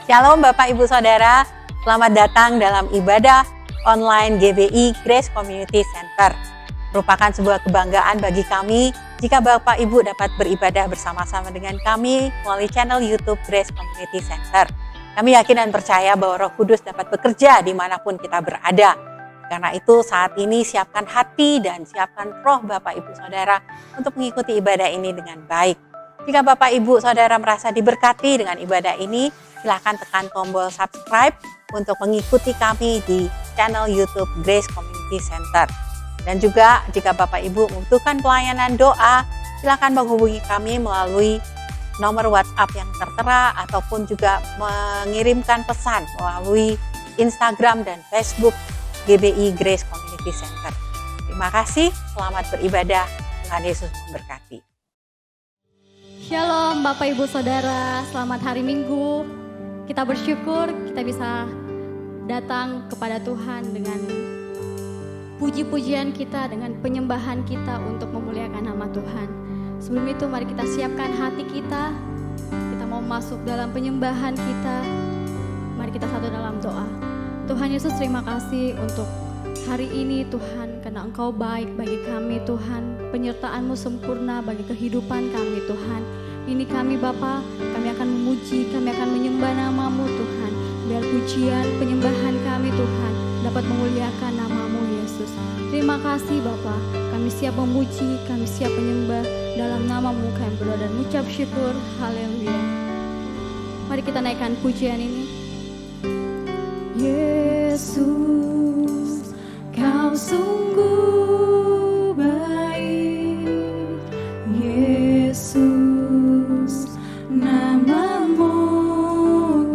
Shalom Bapak Ibu Saudara, selamat datang dalam ibadah online GBI Grace Community Center. Merupakan sebuah kebanggaan bagi kami jika Bapak Ibu dapat beribadah bersama-sama dengan kami melalui channel YouTube Grace Community Center. Kami yakin dan percaya bahwa Roh Kudus dapat bekerja dimanapun kita berada. Karena itu saat ini siapkan hati dan siapkan roh Bapak Ibu Saudara untuk mengikuti ibadah ini dengan baik. Jika Bapak Ibu Saudara merasa diberkati dengan ibadah ini, silakan tekan tombol subscribe untuk mengikuti kami di channel YouTube Grace Community Center. Dan juga jika Bapak Ibu membutuhkan pelayanan doa, silakan menghubungi kami melalui nomor WhatsApp yang tertera ataupun juga mengirimkan pesan melalui Instagram dan Facebook GBI Grace Community Center. Terima kasih, selamat beribadah. Tuhan Yesus memberkati. Shalom Bapak Ibu Saudara, selamat hari Minggu. Kita bersyukur kita bisa datang kepada Tuhan dengan puji-pujian kita, dengan penyembahan kita untuk memuliakan nama Tuhan. Sebelum itu mari kita siapkan hati kita. Kita mau masuk dalam penyembahan kita. Mari kita satu dalam doa. Tuhan Yesus, terima kasih untuk hari ini Tuhan, karena Engkau baik bagi kami Tuhan. Penyertaan-Mu sempurna bagi kehidupan kami Tuhan. Ini kami Bapa, kami akan memuji, kami akan menyembah nama-Mu Tuhan. Biar pujian, penyembahan kami Tuhan dapat memuliakan nama-Mu Yesus. Terima kasih Bapa, kami siap memuji, kami siap menyembah dalam nama-Mu kami berdoa dan mengucap syukur. Haleluya. Mari kita naikkan pujian ini. Yesus, Kau sungguh baik. Yesus, nama-Mu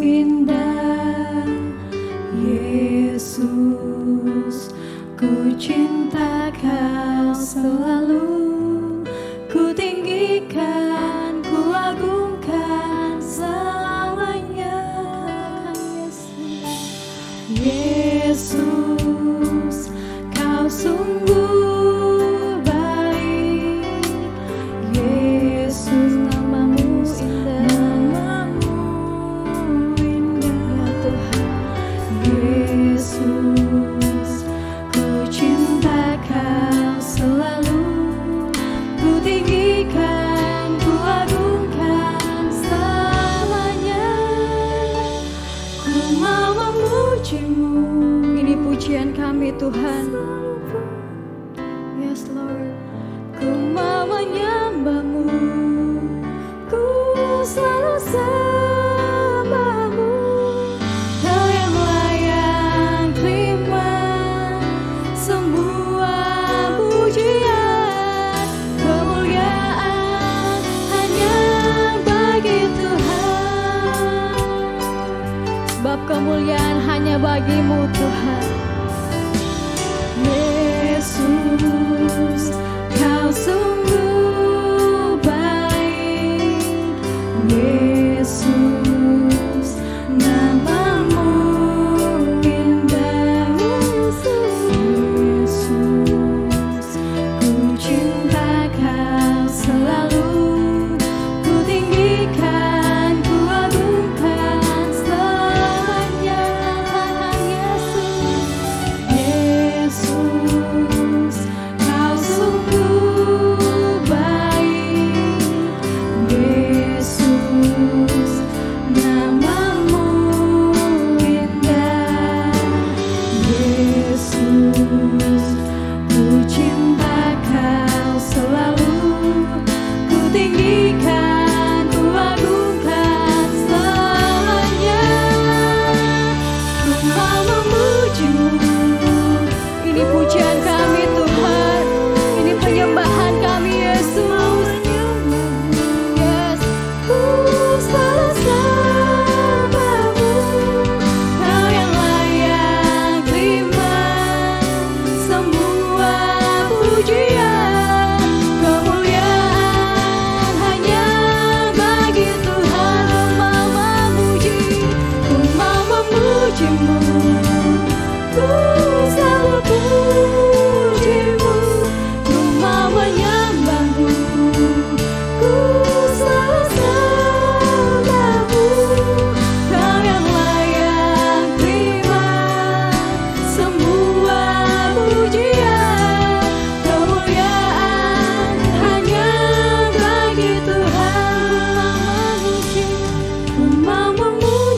indah. Yesus, ku cinta Kau selalu. Ku tinggikan, ku agungkan selamanya. Yesus, Kau sungguh baik. Yesus, nama-Mu indah. Nama-Mu indah ya Tuhan. Yesus, ku cinta Kau selalu. Ku tinggikan, ku agungkan selamanya. Ku mau memuji-Mu. Ini pujian kami Tuhan. Yes Lord. Ku mau menyembah-Mu. Ku selalu sembah-Mu. Kau yang layak terima semua pujian. Kemuliaan hanya bagi Tuhan. Sebab kemuliaan hanya bagi-Mu Tuhan. Yesus, Kau sungguh baik. Yesus, nama-Mu indah. Yesus, ku cinta Kau selalu. Ku tinggikan, ku agungkan selamanya. Yesus,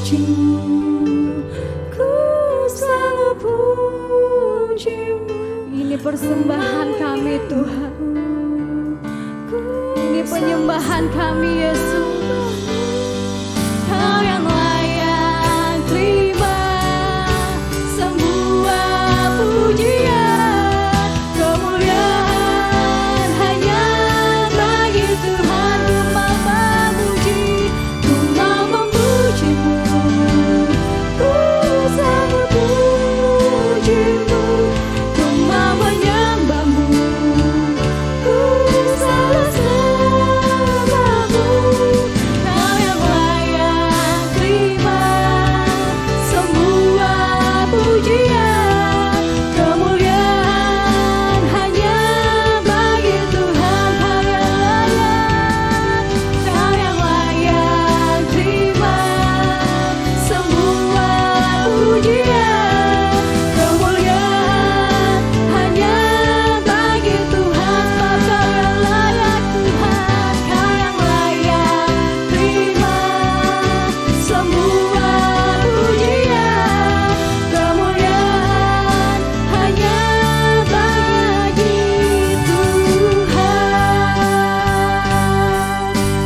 memujimu, ku selalu pujimu. Ini persembahan kami Tuhan, ini penyembahan kami Yesus. Kau yang layak terima semua pujian, kemuliaan hanya bagi Tuhan. Ku mau memuji, ku mau memujimu, ku selalu pujimu, ku mau menyembahmu, ku selalu sembahmu. Kau yang layak terima semua pujian, kemuliaan hanya bagi Tuhan. Kau yang layak terima semua pujian, kemuliaan hanya bagi Tuhan. Kau yang layak Tuhan, Kau yang layak terima semua pujian, kemuliaan hanya bagi Tuhan.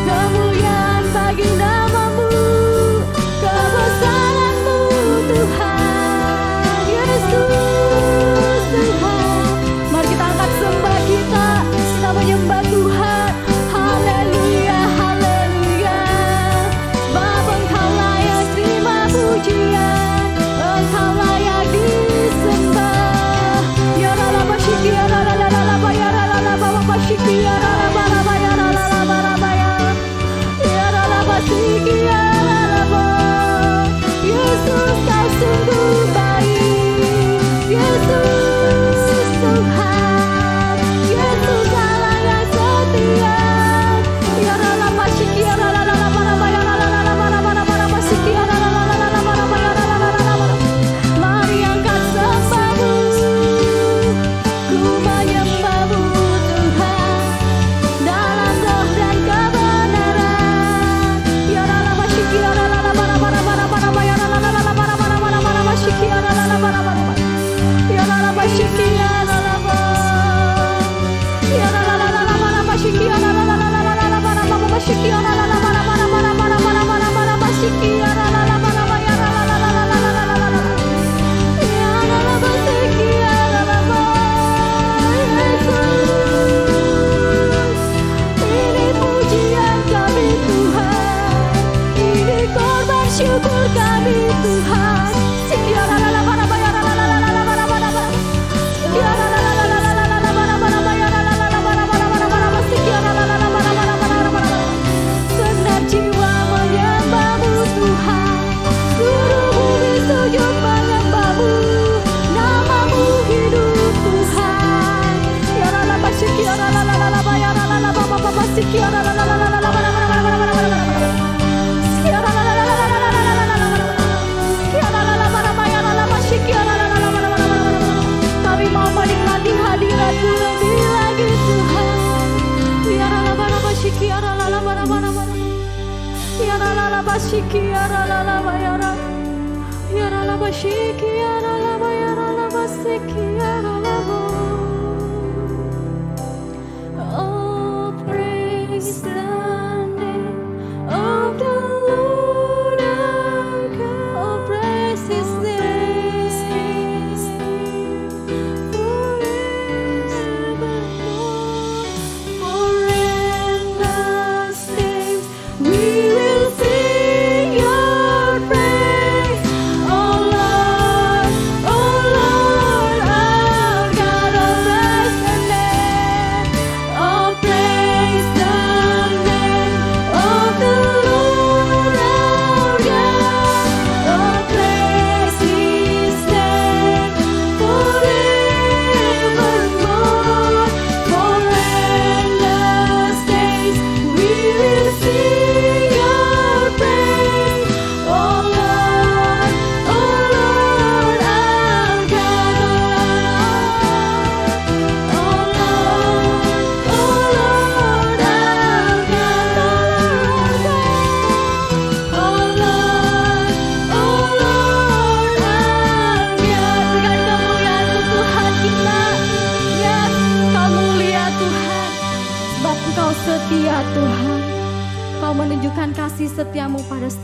Kemuliaan bagi namamu, kebesaranmu Tuhan Yesus Tuhan. Mari kita angkat sembah kita menyembah Tuhan. Haleluya, haleluya. Bapa, Engkau layak terima pujian, Engkau layak disembah. Ya ralaba syiki, ya ralaba, ya ralaba, bapa syiki, ya ralaba, raba, ya ralaba, raba, ya ralaba syiki, ya ralaba. Yesus, Kau sungguh baik, Yesus Tuhan, Yesus Allah yang setia. Ya ralaba syiki, ya ralaba, raba, ya ralaba, raba, raba, raba syiki, ya ralaba, raba, raba, ya ralaba, raba. Mari angkat sembahmu, ku menyembahmu Tuhan, dalam roh dan kebenaran. Ya ralaba syiki, ya ralaba, raba, raba, raba, raba, ya ralaba, raba, raba, raba, raba, raba syiki, ya ralaba, raba, raba. Ya ralaba syiki, ya ralaba, ya ralaba, raba syiki, ya ralaba, raba, raba, raba syiki, ya ralaba, raba, raba, raba, raba, raba, raba syiki, ya ralaba, raba, ya ralaba, raba. Ya ralaba syiki, ya ralaba. Yesus, ini pujian kami Tuhan, ini korban syukur kami Tuhan. Syiki, ya ralaba, raba, ya ralaba, raba, raba, raba. Ya ralaba, raba, raba, raba, ya ralaba, raba, raba, raba, raba, syiki, ya ralaba, raba, raba, raba, raba, raba. Segenap jiwa menyembahmu Tuhan, seluruh bumi sujud menyembahmu, namamu hidup Tuhan. Ya ralaba syiki, ya ralaba, ya ralaba, bapa syiki, ya ralaba, raba, raba, raba, raba, raba, raba. Ya ralaba, ya ralaba, raba, ya ralaba syiki, ya ralaba, raba, raba, raba. Kami mau menikmati hadirat-Mu lebih lagi Tuhan. Ya ralaba, raba syiki, ya ralaba, raba, raba. Ya ralaba syiki, ya ralaba, ya ralaba. Ya ralaba syiki, ya ralaba, ya ralaba syiki, ya ralaba. Oh, praise the name of the Lord our God. Oh, praise His name forevermore. For endless days we will sing Your praise, oh Lord, our God. Oh, praise the name, oh praise the name of the Lord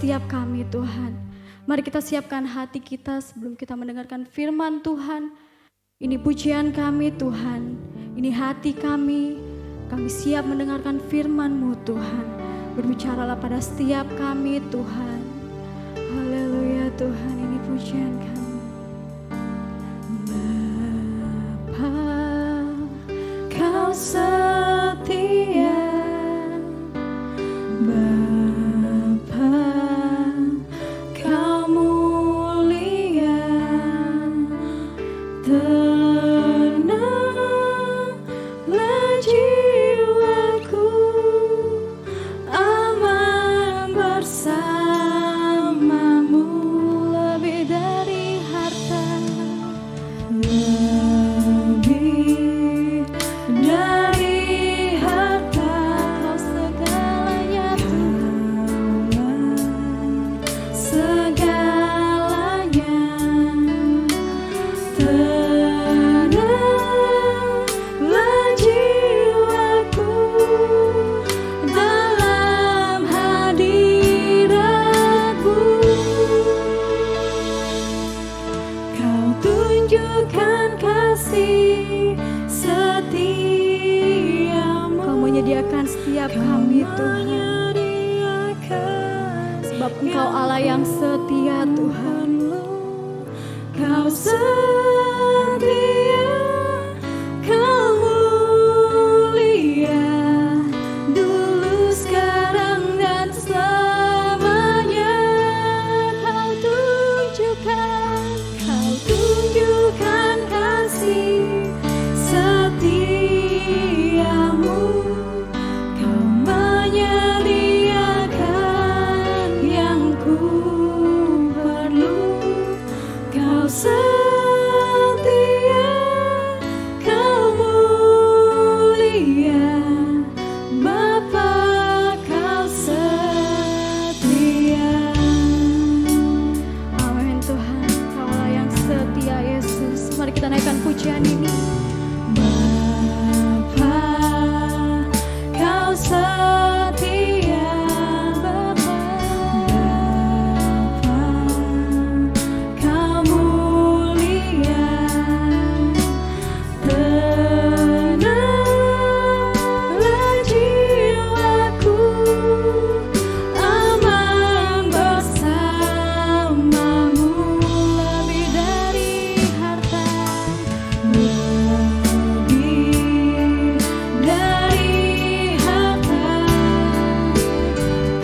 setiap kami Tuhan. Mari kita siapkan hati kita sebelum kita mendengarkan firman Tuhan. Ini pujian kami Tuhan, ini hati kami siap mendengarkan firman-Mu Tuhan. Berbicaralah pada setiap kami Tuhan. Haleluya Tuhan, ini pujian kami. Bapa, Kau setia. Bapa, Kau mulia. Tenanglah jiwaku, aman bersamamu, lebih dari harta, lebih dari harta, Kau segalanya Tuhan, segalanya. Tenanglah jiwaku dalam hadirat-Mu. Kau tunjukkan kasih setiamu. Kau menyediakan setiap kami Tuhan, sebab Engkau Allah yang setia Tuhan. Kau setia, Kau mulia, dulu, sekarang, dan selamanya. Kau tunjukkan kasih setiamu. Kau menyediakan yang ku perlu. Kau setia, Kau mulia, Bapa, Kau setia. Amin Tuhan, Kaulah yang setia Yesus. Mari kita naikkan pujian ini. Bapa, Kau setia. Bapa, Kau mulia. Tenanglah jiwaku, aman bersamamu, lebih dari harta, lebih dari harta.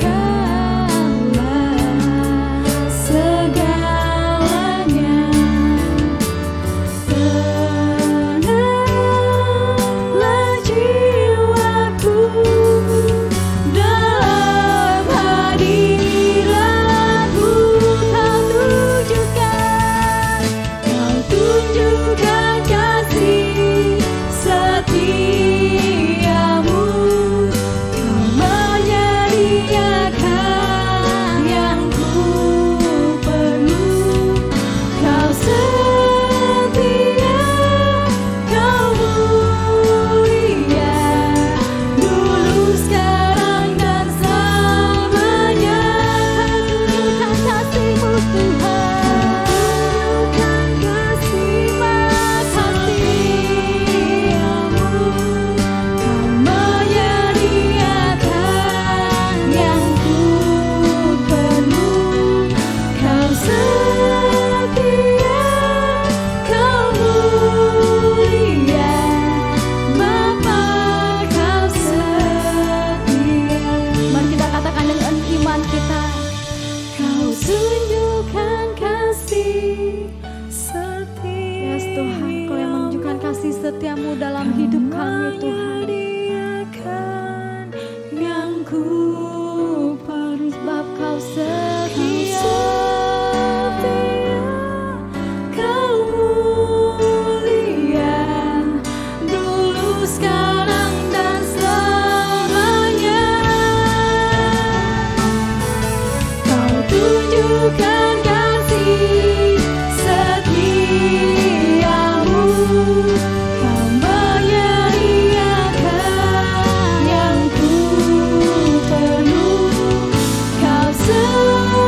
Kaulah segalanya. Tenanglah jiwaku dalam hadirat-Mu. Kau tunjukkan kasih setiamu. Kau menyediakan yang ku perlu. Kau setia, Kau mulia, dulu, sekarang, dan selamanya. Tunjukkan kasih-Mu Tuhan, tunjukkan kasih-Mu. Kau menyediakan yang ku perlu. Kau setia, Kau mulia, Bapa, Kau setia. Mari kita katakan dengan iman kita. Kau tunjukkan kasih setia. Yes Tuhan, Kau yang menunjukkan kasih setiamu dalam hidup kami Tuhan. Yang ku perlu, sebab Kau setia. Kau mulia, dulu, sekarang, dan selamanya. Kau tunjukkan kasih setiamu. Kau menyediakan yang ku perlu. Kau setia,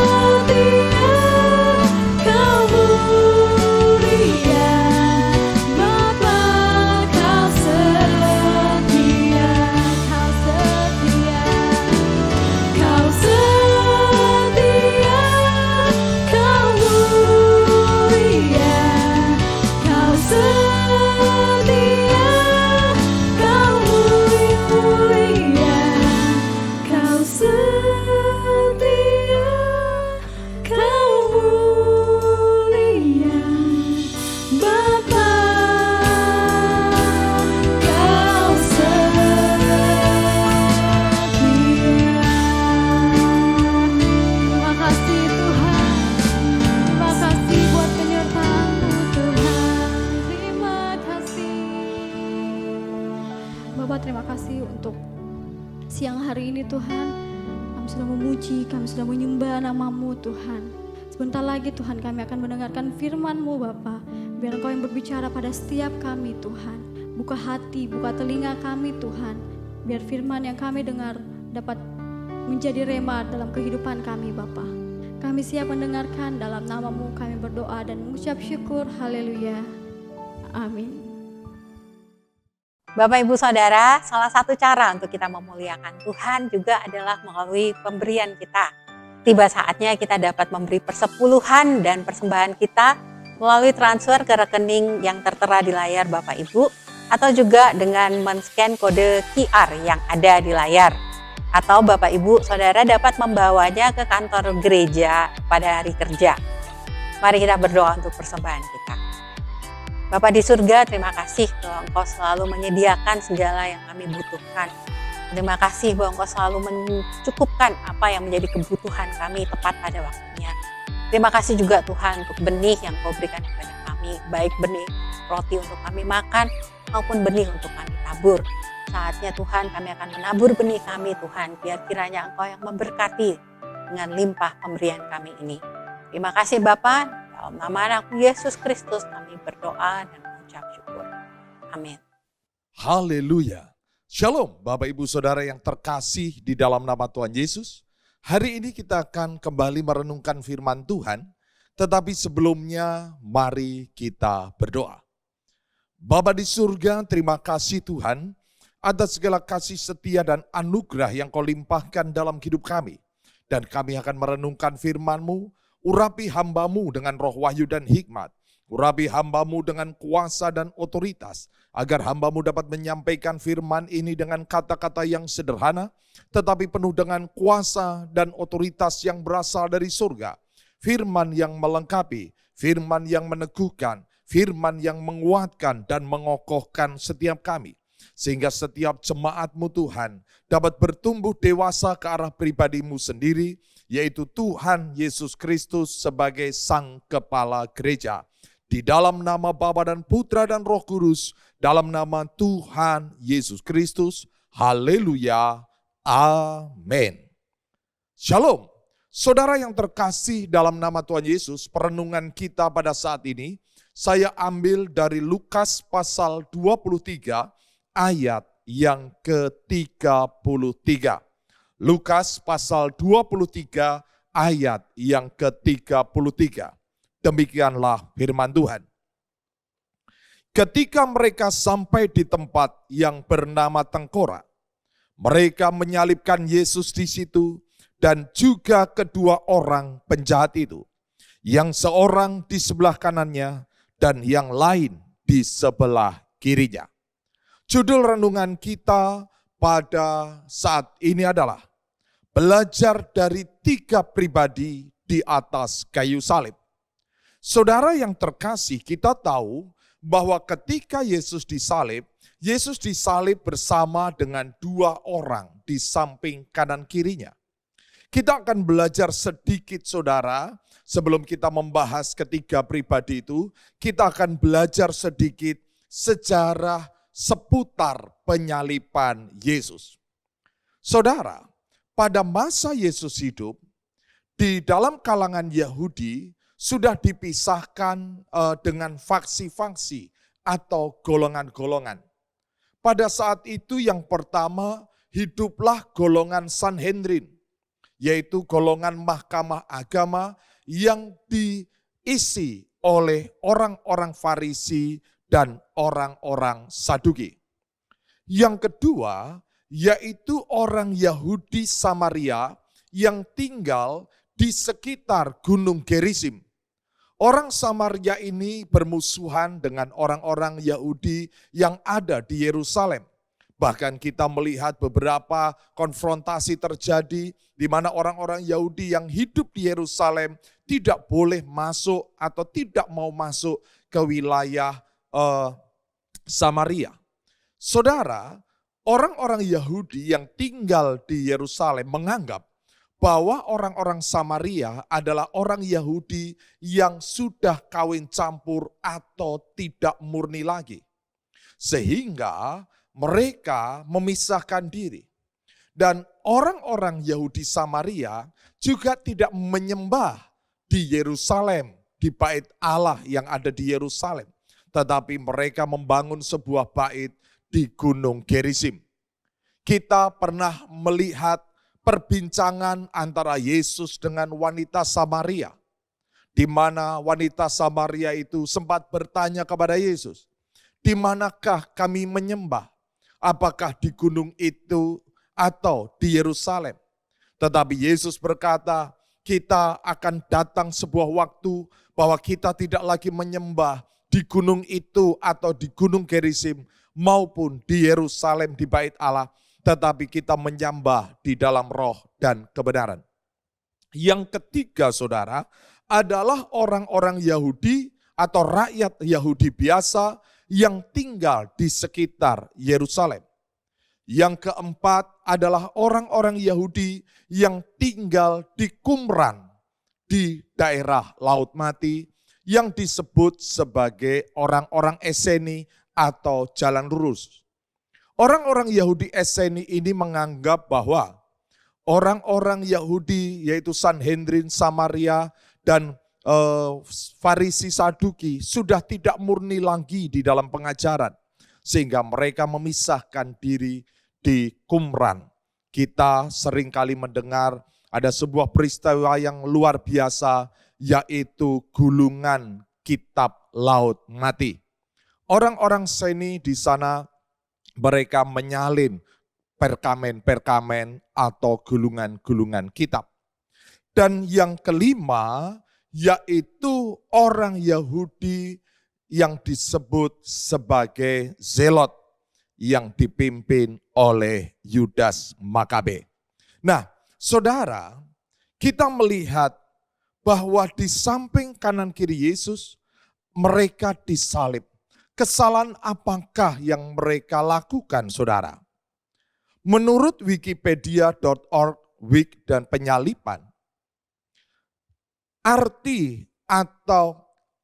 hari ini Tuhan. Kami sudah memuji, kami sudah menyembah nama-Mu Tuhan. Sebentar lagi Tuhan kami akan mendengarkan firman-Mu Bapa. Biar Engkau yang berbicara pada setiap kami Tuhan. Buka hati, buka telinga kami Tuhan. Biar firman yang kami dengar dapat menjadi rema dalam kehidupan kami Bapa. Kami siap mendengarkan, dalam nama-Mu kami berdoa dan mengucap syukur. Haleluya. Amin. Bapak Ibu Saudara, salah satu cara untuk kita memuliakan Tuhan juga adalah melalui pemberian kita. Tiba saatnya kita dapat memberi persepuluhan dan persembahan kita melalui transfer ke rekening yang tertera di layar Bapak Ibu, atau juga dengan men-scan kode QR yang ada di layar. Atau Bapak Ibu Saudara dapat membawanya ke kantor gereja pada hari kerja. Mari kita berdoa untuk persembahan kita. Bapa di surga, terima kasih bahwa Engkau selalu menyediakan segala yang kami butuhkan. Terima kasih bahwa Engkau selalu mencukupkan apa yang menjadi kebutuhan kami tepat pada waktunya. Terima kasih juga Tuhan untuk benih yang Kau berikan kepada kami, baik benih roti untuk kami makan maupun benih untuk kami tabur. Saatnya Tuhan kami akan menabur benih kami Tuhan, biar kiranya Engkau yang memberkati dengan limpah pemberian kami ini. Terima kasih Bapa. Dalam nama Anak Yesus Kristus kami berdoa dan mengucap syukur. Amin. Haleluya. Shalom Bapak Ibu Saudara yang terkasih di dalam nama Tuhan Yesus. Hari ini kita akan kembali merenungkan firman Tuhan. Tetapi sebelumnya mari kita berdoa. Bapa di surga, terima kasih Tuhan atas segala kasih setia dan anugerah yang Kau limpahkan dalam hidup kami. Dan kami akan merenungkan firman-Mu. Urapi hamba-Mu dengan roh wahyu dan hikmat. Urapi hamba-Mu dengan kuasa dan otoritas. Agar hamba-Mu dapat menyampaikan firman ini dengan kata-kata yang sederhana. Tetapi penuh dengan kuasa dan otoritas yang berasal dari surga. Firman yang melengkapi, firman yang meneguhkan, firman yang menguatkan dan mengokohkan setiap kami. Sehingga setiap jemaat-Mu Tuhan dapat bertumbuh dewasa ke arah pribadi-Mu sendiri, yaitu Tuhan Yesus Kristus sebagai Sang Kepala Gereja. Di dalam nama Bapa dan Putra dan Roh Kudus, dalam nama Tuhan Yesus Kristus, haleluya, amin. Shalom, saudara yang terkasih dalam nama Tuhan Yesus, perenungan kita pada saat ini, saya ambil dari Lukas pasal 23 ayat yang ke-33. Lukas pasal 23 ayat yang ke-33. Demikianlah firman Tuhan. Ketika mereka sampai di tempat yang bernama Tengkorak, mereka menyalibkan Yesus di situ dan juga kedua orang penjahat itu, yang seorang di sebelah kanannya dan yang lain di sebelah kirinya. Judul renungan kita pada saat ini adalah belajar dari 3 pribadi di atas kayu salib. Saudara yang terkasih, kita tahu bahwa ketika Yesus disalib bersama dengan 2 orang di samping kanan kirinya. Kita akan belajar sedikit saudara, sebelum kita membahas ketiga pribadi itu, kita akan belajar sedikit sejarah seputar penyaliban Yesus. Saudara, pada masa Yesus hidup, di dalam kalangan Yahudi sudah dipisahkan dengan faksi-faksi atau golongan-golongan. Pada saat itu yang pertama hiduplah golongan Sanhedrin, yaitu golongan mahkamah agama yang diisi oleh orang-orang Farisi dan orang-orang Saduki. Yang kedua, yaitu orang Yahudi Samaria yang tinggal di sekitar Gunung Gerizim. Orang Samaria ini bermusuhan dengan orang-orang Yahudi yang ada di Yerusalem. Bahkan kita melihat beberapa konfrontasi terjadi di mana orang-orang Yahudi yang hidup di Yerusalem tidak boleh masuk atau tidak mau masuk ke wilayah Samaria. Saudara, orang-orang Yahudi yang tinggal di Yerusalem menganggap bahwa orang-orang Samaria adalah orang Yahudi yang sudah kawin campur atau tidak murni lagi. Sehingga mereka memisahkan diri. Dan orang-orang Yahudi Samaria juga tidak menyembah di Yerusalem, di bait Allah yang ada di Yerusalem. Tetapi mereka membangun sebuah bait di Gunung Gerizim. Kita pernah melihat perbincangan antara Yesus dengan wanita Samaria, di mana wanita Samaria itu sempat bertanya kepada Yesus, "Di manakah kami menyembah? Apakah di gunung itu atau di Yerusalem?" Tetapi Yesus berkata, kita akan datang sebuah waktu bahwa kita tidak lagi menyembah di gunung itu atau di gunung Gerizim maupun di Yerusalem di bait Allah, tetapi kita menyembah di dalam roh dan kebenaran. Yang ketiga, saudara, adalah orang-orang Yahudi atau rakyat Yahudi biasa yang tinggal di sekitar Yerusalem. Yang keempat adalah orang-orang Yahudi yang tinggal di Qumran, di daerah Laut Mati, yang disebut sebagai orang-orang Esseni atau jalan lurus. Orang-orang Yahudi Esseni ini menganggap bahwa orang-orang Yahudi yaitu Sanhedrin, Samaria, dan Farisi Saduki sudah tidak murni lagi di dalam pengajaran. Sehingga mereka memisahkan diri di Qumran. Kita seringkali mendengar ada sebuah peristiwa yang luar biasa, yaitu gulungan kitab Laut Mati. Orang-orang Seni di sana mereka menyalin perkamen-perkamen atau gulungan-gulungan kitab. Dan yang kelima yaitu orang Yahudi yang disebut sebagai Zelot yang dipimpin oleh Yudas Makabe. Nah, saudara, kita melihat bahwa di samping kanan kiri Yesus mereka disalib. Kesalahan apakah yang mereka lakukan, saudara? Menurut wikipedia.org, Wik dan penyalipan, arti atau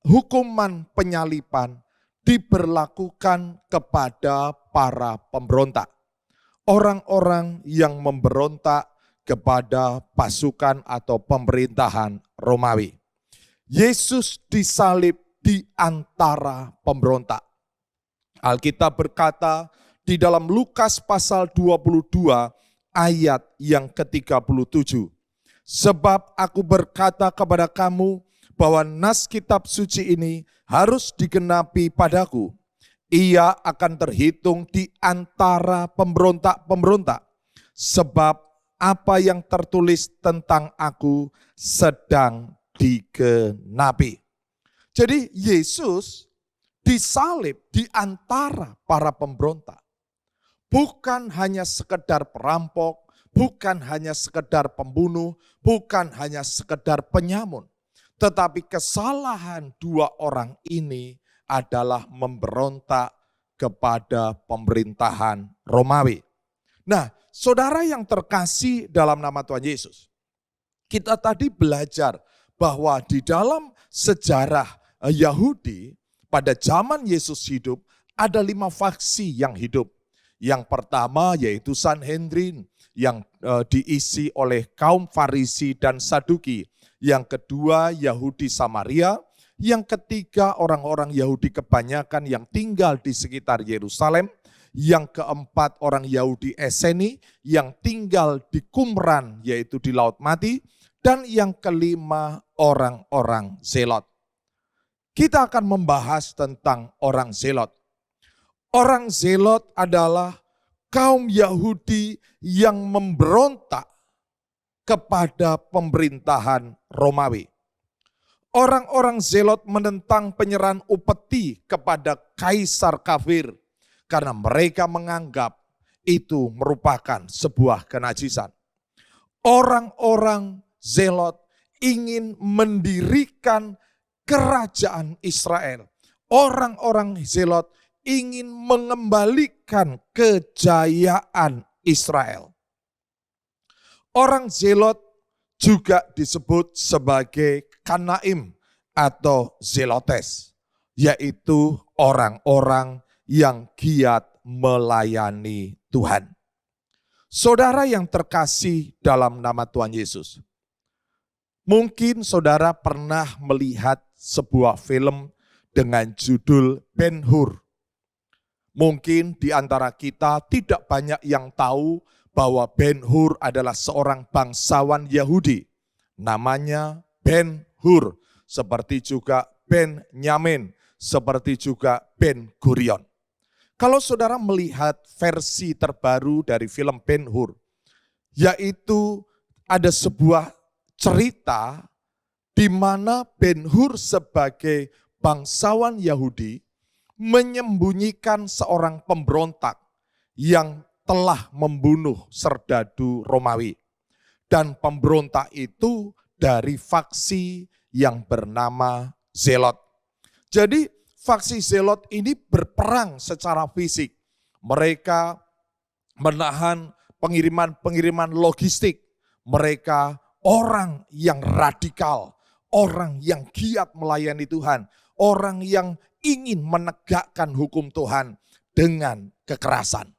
hukuman penyalipan diberlakukan kepada para pemberontak. Orang-orang yang memberontak kepada pasukan atau pemerintahan Romawi. Yesus disalib di antara pemberontak. Alkitab berkata di dalam Lukas pasal 22 ayat yang ke-37. Sebab aku berkata kepada kamu bahwa nas kitab suci ini harus digenapi padaku. Ia akan terhitung di antara pemberontak-pemberontak. Sebab apa yang tertulis tentang aku sedang digenapi. Jadi Yesus disalib di antara para pemberontak. Bukan hanya sekedar perampok, bukan hanya sekedar pembunuh, bukan hanya sekedar penyamun. Tetapi kesalahan dua orang ini adalah memberontak kepada pemerintahan Romawi. Nah, saudara yang terkasih dalam nama Tuhan Yesus, kita tadi belajar bahwa di dalam sejarah Yahudi pada zaman Yesus hidup ada 5 faksi yang hidup. Yang pertama yaitu Sanhedrin yang diisi oleh kaum Farisi dan Saduki. Yang kedua Yahudi Samaria. Yang ketiga orang-orang Yahudi kebanyakan yang tinggal di sekitar Yerusalem. Yang keempat orang Yahudi Esseni yang tinggal di Qumran yaitu di Laut Mati. Dan yang kelima orang-orang Zelot. Kita akan membahas tentang orang Zelot. Orang Zelot adalah kaum Yahudi yang memberontak kepada pemerintahan Romawi. Orang-orang Zelot menentang penyerahan upeti kepada kaisar kafir karena mereka menganggap itu merupakan sebuah kenajisan. Orang-orang Zelot ingin mendirikan kerajaan Israel. Orang-orang Zelot ingin mengembalikan kejayaan Israel. Orang Zelot juga disebut sebagai Kanaim atau Zelotes, yaitu orang-orang yang giat melayani Tuhan. Saudara yang terkasih dalam nama Tuhan Yesus, mungkin saudara pernah melihat sebuah film dengan judul Ben-Hur. Mungkin di antara kita tidak banyak yang tahu bahwa Ben-Hur adalah seorang bangsawan Yahudi. Namanya Ben-Hur, seperti juga Benyamin, seperti juga Ben-Gurion. Kalau saudara melihat versi terbaru dari film Ben-Hur, yaitu ada sebuah cerita di mana Ben-Hur sebagai bangsawan Yahudi menyembunyikan seorang pemberontak yang telah membunuh serdadu Romawi. Dan pemberontak itu dari faksi yang bernama Zelot. Jadi faksi Zelot ini berperang secara fisik. Mereka menahan pengiriman-pengiriman logistik. Mereka orang yang radikal, orang yang giat melayani Tuhan, orang yang ingin menegakkan hukum Tuhan dengan kekerasan.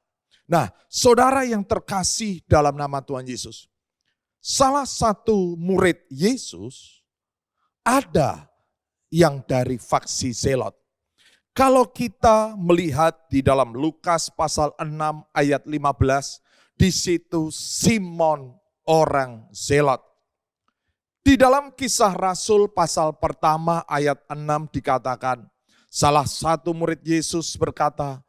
Nah, saudara yang terkasih dalam nama Tuhan Yesus, salah satu murid Yesus ada yang dari faksi Zelot. Kalau kita melihat di dalam Lukas pasal 6 ayat 15, di situ Simon orang Zelot. Di dalam Kisah Rasul pasal pertama ayat 6 dikatakan, salah satu murid Yesus berkata,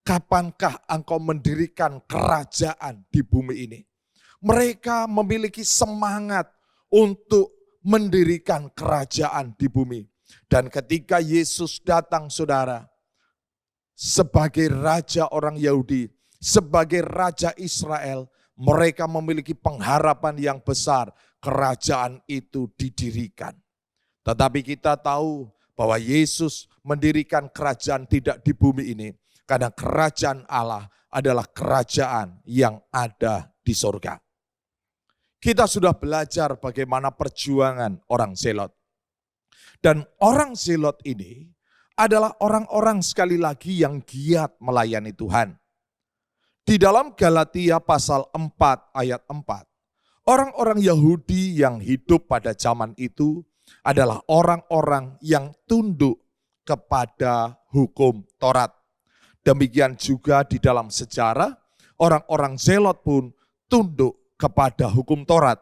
kapankah engkau mendirikan kerajaan di bumi ini? Mereka memiliki semangat untuk mendirikan kerajaan di bumi. Dan ketika Yesus datang, saudara, sebagai raja orang Yahudi, sebagai raja Israel, mereka memiliki pengharapan yang besar kerajaan itu didirikan. Tetapi kita tahu bahwa Yesus mendirikan kerajaan tidak di bumi ini, karena kerajaan Allah adalah kerajaan yang ada di surga. Kita sudah belajar bagaimana perjuangan orang Zelot. Dan orang Zelot ini adalah orang-orang sekali lagi yang giat melayani Tuhan. Di dalam Galatia pasal 4 ayat 4, orang-orang Yahudi yang hidup pada zaman itu adalah orang-orang yang tunduk kepada hukum Taurat. Demikian juga di dalam sejarah, orang-orang Zelot pun tunduk kepada hukum Taurat,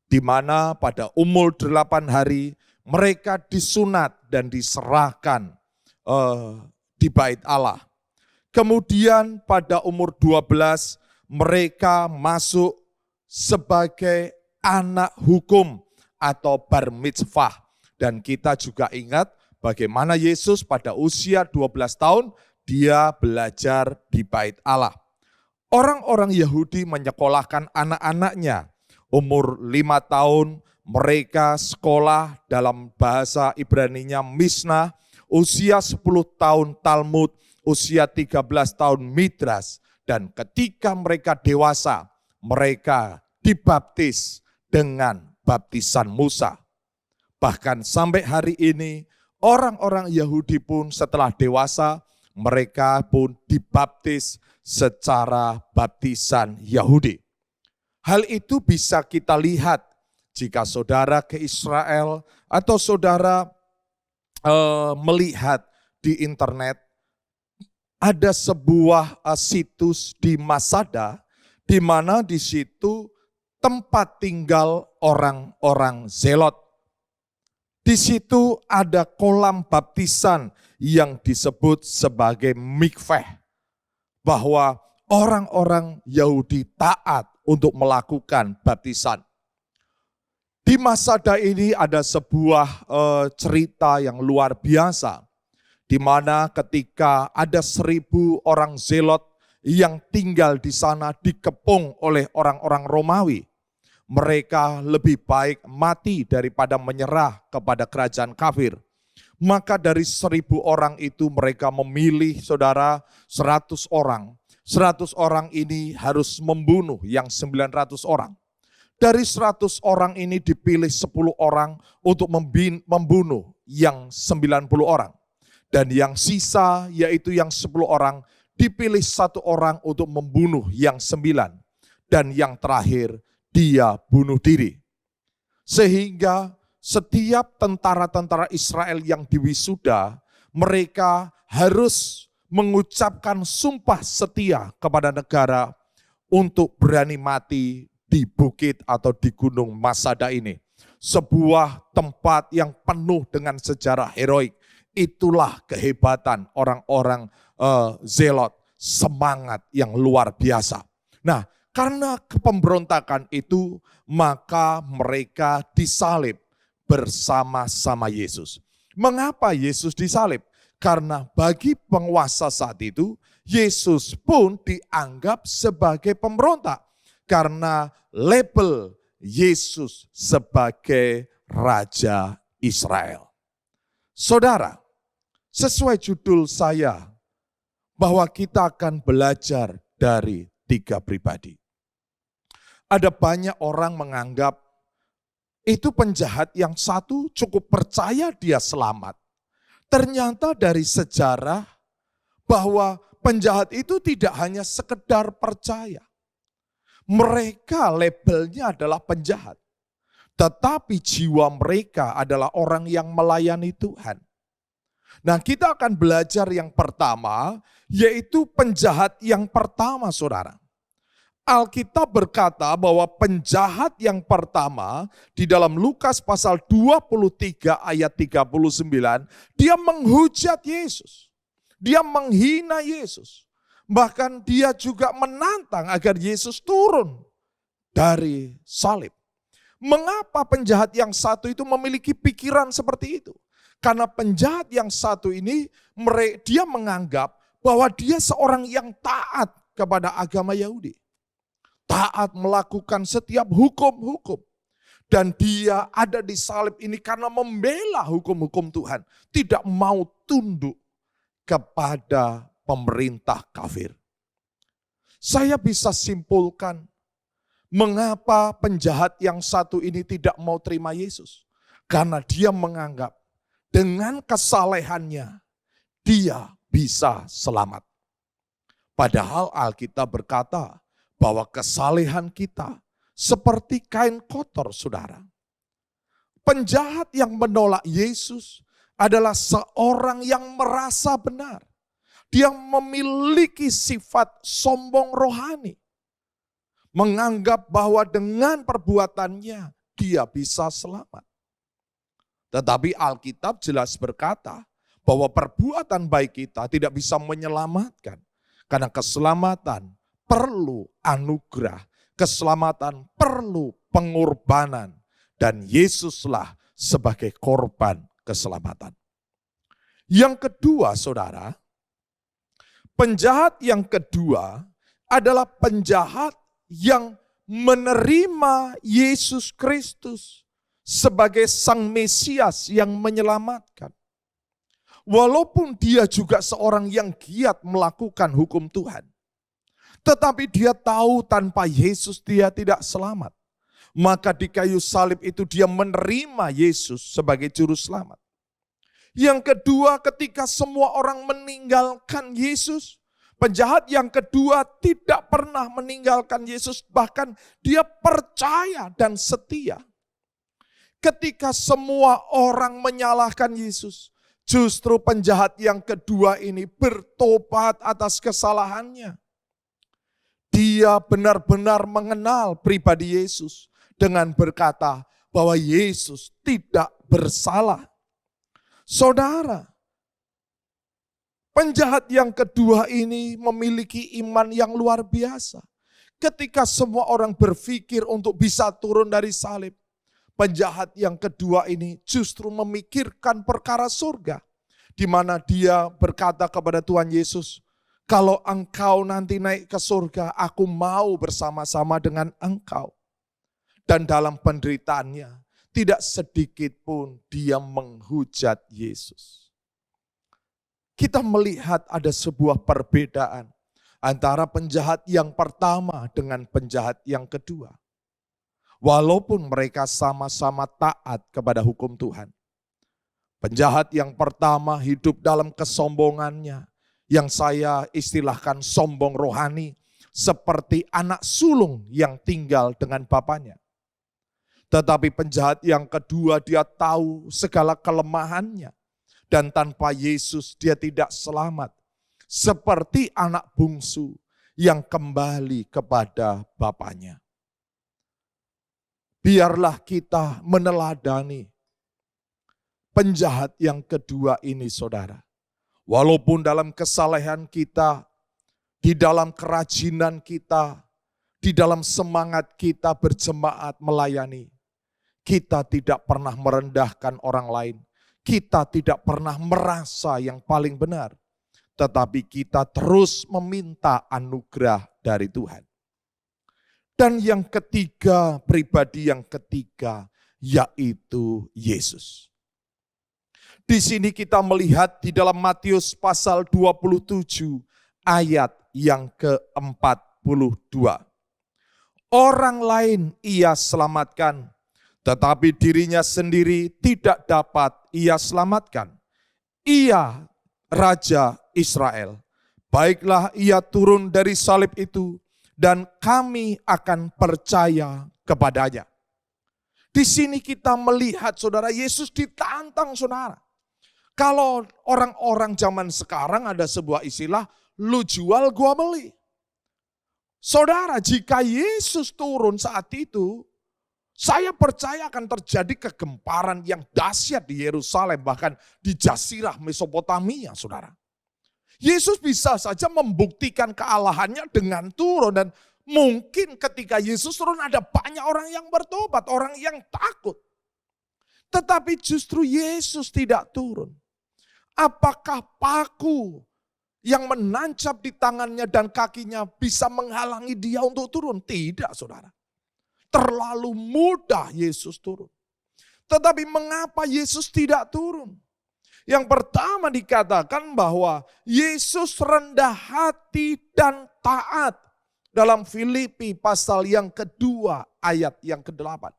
di mana pada umur 8 hari mereka disunat dan diserahkan di bait Allah. Kemudian pada umur 12 mereka masuk sebagai anak hukum atau bar mitzvah. Dan kita juga ingat bagaimana Yesus pada usia 12 tahun dia belajar di bait Allah. Orang-orang Yahudi menyekolahkan anak-anaknya. Umur 5 tahun mereka sekolah dalam bahasa Ibraninya Mishnah, usia 10 tahun Talmud, usia 13 tahun Midras. Dan ketika mereka dewasa, mereka dibaptis dengan baptisan Musa. Bahkan sampai hari ini, orang-orang Yahudi pun setelah dewasa, mereka pun dibaptis secara baptisan Yahudi. Hal itu bisa kita lihat jika saudara ke Israel atau saudara melihat di internet, ada sebuah situs di Masada, di mana di situ tempat tinggal orang-orang Zelot. Di situ ada kolam baptisan yang disebut sebagai mikveh, bahwa orang-orang Yahudi taat untuk melakukan baptisan. Di Masada ini ada sebuah cerita yang luar biasa, di mana ketika ada 1.000 orang Zelot yang tinggal di sana dikepung oleh orang-orang Romawi. Mereka lebih baik mati daripada menyerah kepada kerajaan kafir. Maka dari 1.000 orang itu mereka memilih saudara 100 orang. 100 orang ini harus membunuh yang 900 orang. Dari 100 orang ini dipilih 10 orang untuk membunuh yang 90 orang. Dan yang sisa yaitu yang 10 orang dipilih 1 orang untuk membunuh yang 9. dan yang terakhir dia bunuh diri. Sehingga setiap tentara-tentara Israel yang diwisuda, mereka harus mengucapkan sumpah setia kepada negara untuk berani mati di bukit atau di gunung Masada ini. Sebuah tempat yang penuh dengan sejarah heroik. Itulah kehebatan orang-orang Zelot, semangat yang luar biasa. Nah, karena pemberontakan itu, maka mereka disalib bersama-sama Yesus. Mengapa Yesus disalib? Karena bagi penguasa saat itu, Yesus pun dianggap sebagai pemberontak. Karena label Yesus sebagai Raja Israel. Saudara, sesuai judul saya, bahwa kita akan belajar dari 3 pribadi. Ada banyak orang menganggap itu penjahat yang satu cukup percaya dia selamat. Ternyata dari sejarah bahwa penjahat itu tidak hanya sekedar percaya. Mereka labelnya adalah penjahat. Tetapi jiwa mereka adalah orang yang melayani Tuhan. Nah, kita akan belajar yang pertama, yaitu penjahat yang pertama, saudara. Alkitab berkata bahwa penjahat yang pertama di dalam Lukas pasal 23 ayat 39, dia menghujat Yesus. Dia menghina Yesus. Bahkan dia juga menantang agar Yesus turun dari salib. Mengapa penjahat yang satu itu memiliki pikiran seperti itu? Karena penjahat yang satu ini, dia menganggap bahwa dia seorang yang taat kepada agama Yahudi. Taat melakukan setiap hukum-hukum. Dan dia ada di salib ini karena membela hukum-hukum Tuhan. Tidak mau tunduk kepada pemerintah kafir. Saya bisa simpulkan mengapa penjahat yang satu ini tidak mau terima Yesus. Karena dia menganggap dengan kesalehannya dia bisa selamat. Padahal Alkitab berkata bahwa kesalehan kita seperti kain kotor, saudara. Penjahat yang menolak Yesus adalah seorang yang merasa benar. Dia memiliki sifat sombong rohani. Menganggap bahwa dengan perbuatannya dia bisa selamat. Tetapi Alkitab jelas berkata bahwa perbuatan baik kita tidak bisa menyelamatkan. Karena keselamatan perlu anugerah, keselamatan perlu pengorbanan, dan Yesuslah sebagai korban keselamatan. Yang kedua, saudara, penjahat yang kedua adalah penjahat yang menerima Yesus Kristus sebagai Sang Mesias yang menyelamatkan. Walaupun dia juga seorang yang giat melakukan hukum Tuhan. Tetapi dia tahu tanpa Yesus dia tidak selamat. Maka di kayu salib itu dia menerima Yesus sebagai juru selamat. Yang kedua, ketika semua orang meninggalkan Yesus, penjahat yang kedua tidak pernah meninggalkan Yesus, bahkan dia percaya dan setia. Ketika semua orang menyalahkan Yesus, justru penjahat yang kedua ini bertobat atas kesalahannya. Dia benar-benar mengenal pribadi Yesus dengan berkata bahwa Yesus tidak bersalah. Saudara, penjahat yang kedua ini memiliki iman yang luar biasa. Ketika semua orang berpikir untuk bisa turun dari salib, penjahat yang kedua ini justru memikirkan perkara surga. Di mana dia berkata kepada Tuhan Yesus, kalau engkau nanti naik ke surga, aku mau bersama-sama dengan engkau. Dan dalam penderitaannya, tidak sedikit pun dia menghujat Yesus. Kita melihat ada sebuah perbedaan antara penjahat yang pertama dengan penjahat yang kedua. Walaupun mereka sama-sama taat kepada hukum Tuhan. Penjahat yang pertama hidup dalam kesombongannya, yang saya istilahkan sombong rohani, seperti anak sulung yang tinggal dengan bapaknya. Tetapi penjahat yang kedua, dia tahu segala kelemahannya. Dan tanpa Yesus dia tidak selamat. Seperti anak bungsu yang kembali kepada bapaknya. Biarlah kita meneladani penjahat yang kedua ini, saudara. Walaupun dalam kesalehan kita, di dalam kerajinan kita, di dalam semangat kita berjemaat melayani, kita tidak pernah merendahkan orang lain. Kita tidak pernah merasa yang paling benar. Tetapi kita terus meminta anugerah dari Tuhan. Dan yang ketiga, pribadi yang ketiga, yaitu Yesus. Di sini kita melihat di dalam Matius pasal 27 ayat yang ke-42. Orang lain ia selamatkan, tetapi dirinya sendiri tidak dapat ia selamatkan. Ia Raja Israel. Baiklah ia turun dari salib itu, dan kami akan percaya kepadanya. Di sini kita melihat, saudara, Yesus ditantang, saudara. Kalau orang-orang zaman sekarang ada sebuah istilah, lu jual gua beli. Saudara, jika Yesus turun saat itu, saya percaya akan terjadi kegemparan yang dahsyat di Yerusalem, bahkan di Jazirah Mesopotamia, saudara. Yesus bisa saja membuktikan kealahannya dengan turun, dan mungkin ketika Yesus turun ada banyak orang yang bertobat, orang yang takut. Tetapi justru Yesus tidak turun. Apakah paku yang menancap di tangannya dan kakinya bisa menghalangi dia untuk turun? Tidak, saudara. Terlalu mudah Yesus turun. Tetapi mengapa Yesus tidak turun? Yang pertama dikatakan bahwa Yesus rendah hati dan taat. Dalam Filipi pasal yang kedua ayat yang ke-8.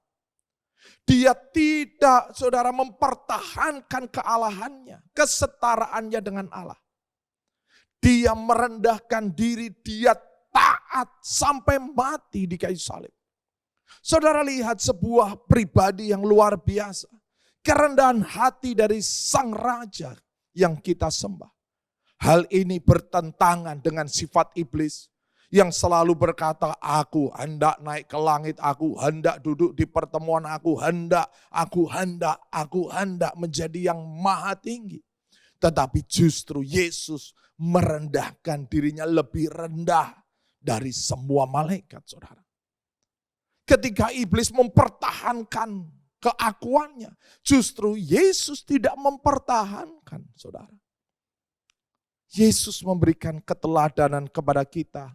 Dia tidak, saudara, mempertahankan kealahannya, kesetaraannya dengan Allah. Dia merendahkan diri, dia taat sampai mati di kayu salib. Saudara lihat sebuah pribadi yang luar biasa. Kerendahan hati dari sang raja yang kita sembah. Hal ini bertentangan dengan sifat iblis yang selalu berkata, aku hendak naik ke langit, aku hendak duduk di pertemuan, aku hendak menjadi yang maha tinggi. Tetapi justru Yesus merendahkan dirinya lebih rendah dari semua malaikat, saudara. Ketika iblis mempertahankan keakuannya, justru Yesus tidak mempertahankan, saudara. Yesus memberikan keteladanan kepada kita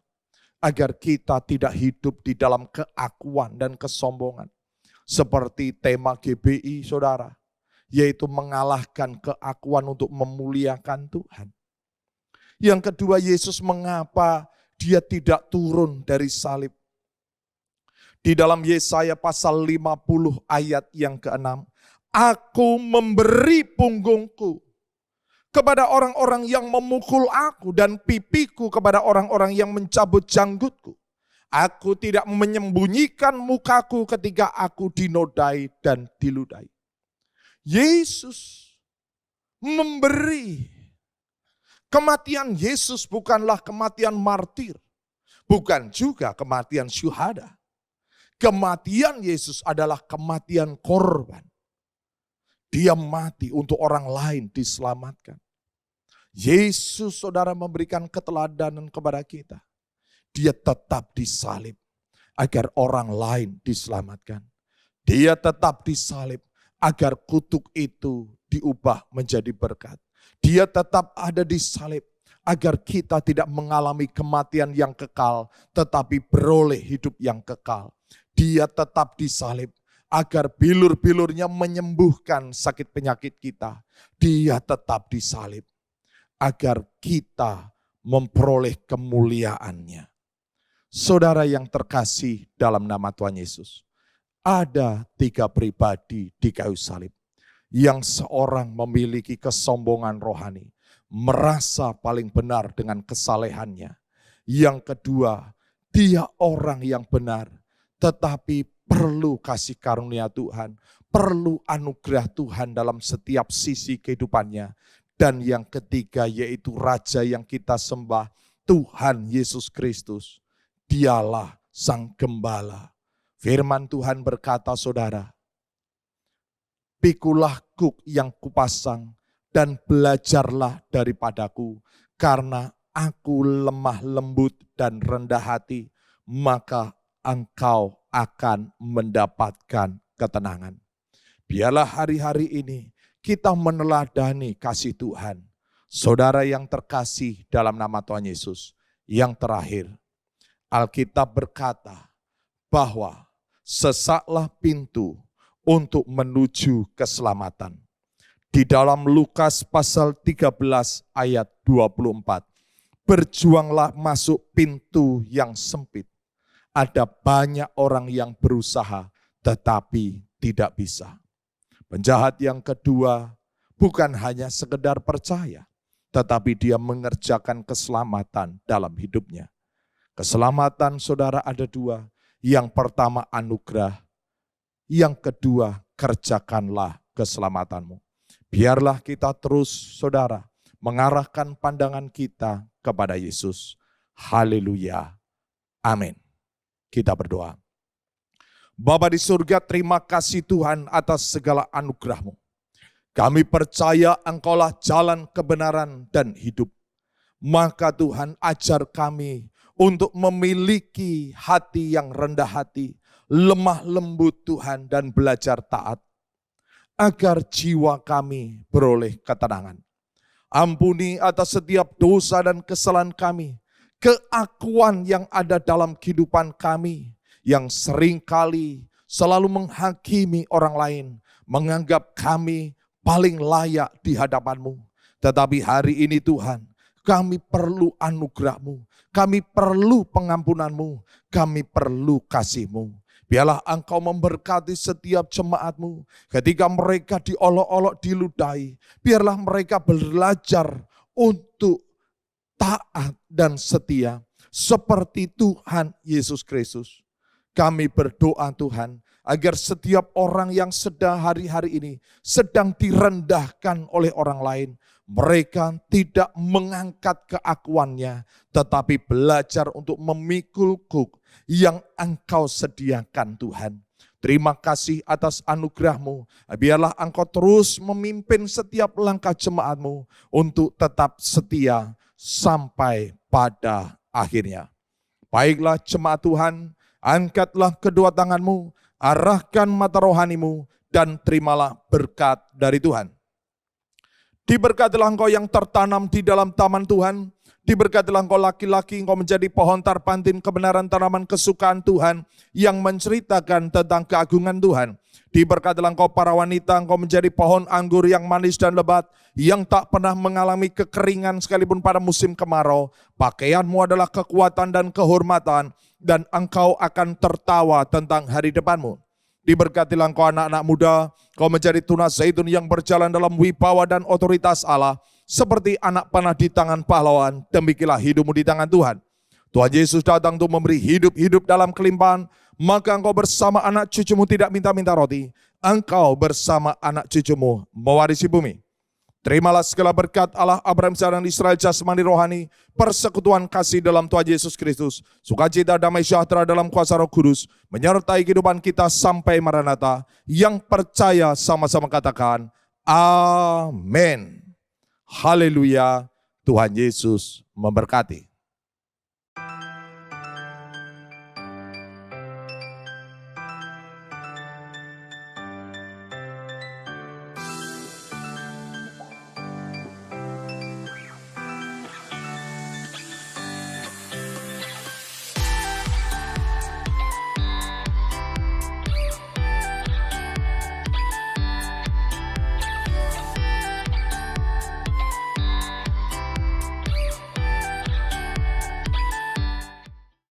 agar kita tidak hidup di dalam keakuan dan kesombongan. Seperti tema GBI, saudara, yaitu mengalahkan keakuan untuk memuliakan Tuhan. Yang kedua, Yesus mengapa dia tidak turun dari salib. Di dalam Yesaya pasal 50 ayat yang ke-6. Aku memberi punggungku kepada orang-orang yang memukul aku dan pipiku kepada orang-orang yang mencabut janggutku. Aku tidak menyembunyikan mukaku ketika aku dinodai dan diludahi. Yesus memberi. Kematian Yesus bukanlah kematian martir. Bukan juga kematian syuhada. Kematian Yesus adalah kematian korban. Dia mati untuk orang lain diselamatkan. Yesus, saudara, memberikan keteladanan kepada kita. Dia tetap disalib agar orang lain diselamatkan. Dia tetap disalib agar kutuk itu diubah menjadi berkat. Dia tetap ada di salib agar kita tidak mengalami kematian yang kekal, tetapi beroleh hidup yang kekal. Dia tetap disalib agar bilur-bilurnya menyembuhkan sakit penyakit kita. Dia tetap disalib agar kita memperoleh kemuliaannya. Saudara yang terkasih dalam nama Tuhan Yesus, ada 3 pribadi di kayu salib. Yang seorang memiliki kesombongan rohani, merasa paling benar dengan kesalehannya. Yang kedua, dia orang yang benar, tetapi perlu kasih karunia Tuhan, perlu anugerah Tuhan dalam setiap sisi kehidupannya. Dan yang ketiga yaitu Raja yang kita sembah, Tuhan Yesus Kristus. Dialah Sang Gembala. Firman Tuhan berkata, saudara, pikulah kuk yang kupasang dan belajarlah daripadaku, karena aku lemah lembut dan rendah hati, maka engkau akan mendapatkan ketenangan. Biarlah hari-hari ini kita meneladani kasih Tuhan. Saudara yang terkasih dalam nama Tuhan Yesus. Yang terakhir, Alkitab berkata bahwa sesaklah pintu untuk menuju keselamatan. Di dalam Lukas pasal 13 ayat 24. Berjuanglah masuk pintu yang sempit. Ada banyak orang yang berusaha tetapi tidak bisa. Penjahat yang kedua bukan hanya sekedar percaya, tetapi dia mengerjakan keselamatan dalam hidupnya. Keselamatan saudara ada dua. Yang pertama anugerah, yang kedua kerjakanlah keselamatanmu. Biarlah kita terus saudara mengarahkan pandangan kita kepada Yesus. Haleluya. Amin. Kita berdoa. Bapa di surga, terima kasih Tuhan atas segala anugerah-Mu. Kami percaya Engkaulah jalan kebenaran dan hidup. Maka Tuhan ajar kami untuk memiliki hati yang rendah hati, lemah lembut Tuhan, dan belajar taat. Agar jiwa kami beroleh ketenangan. Ampuni atas setiap dosa dan kesalahan kami, keakuan yang ada dalam kehidupan kami, yang seringkali selalu menghakimi orang lain, menganggap kami paling layak di hadapan-Mu. Tetapi hari ini Tuhan, kami perlu anugerah-Mu, kami perlu pengampunan-Mu, kami perlu kasih-Mu. Biarlah Engkau memberkati setiap jemaat-Mu. Ketika mereka diolok-olok, diludahi, biarlah mereka belajar untuk taat dan setia seperti Tuhan Yesus Kristus. Kami berdoa Tuhan, agar setiap orang yang sedang hari-hari ini sedang direndahkan oleh orang lain, mereka tidak mengangkat keakuannya, tetapi belajar untuk memikul kuk yang Engkau sediakan Tuhan. Terima kasih atas anugerah-Mu. Biarlah Engkau terus memimpin setiap langkah jemaat-Mu untuk tetap setia sampai pada akhirnya. Baiklah jemaat Tuhan, angkatlah kedua tangan-Mu, arahkan mata rohani-Mu, dan terimalah berkat dari Tuhan. Diberkatilah engkau yang tertanam di dalam taman Tuhan. Diberkatilah engkau laki-laki, engkau menjadi pohon tarpantin kebenaran tanaman kesukaan Tuhan yang menceritakan tentang keagungan Tuhan. Diberkatilah engkau para wanita, engkau menjadi pohon anggur yang manis dan lebat, yang tak pernah mengalami kekeringan sekalipun pada musim kemarau. Pakaianmu adalah kekuatan dan kehormatan, dan engkau akan tertawa tentang hari depanmu. Diberkatilah engkau anak-anak muda, kau menjadi tunas zaitun yang berjalan dalam wibawa dan otoritas Allah. Seperti anak panah di tangan pahlawan, demikianlah hidupmu di tangan Tuhan. Tuhan Yesus datang untuk memberi hidup dalam kelimpahan. Maka engkau bersama anak cucumu tidak minta-minta roti. Engkau bersama anak cucumu mewarisi bumi. Terimalah segala berkat Allah Abraham, Ishak, dan Israel jasmani rohani, persekutuan kasih dalam Tuhan Yesus Kristus, sukacita damai sejahtera dalam kuasa Roh Kudus, menyertai kehidupan kita sampai Maranatha. Yang percaya sama-sama katakan, amin. Haleluya, Tuhan Yesus memberkati.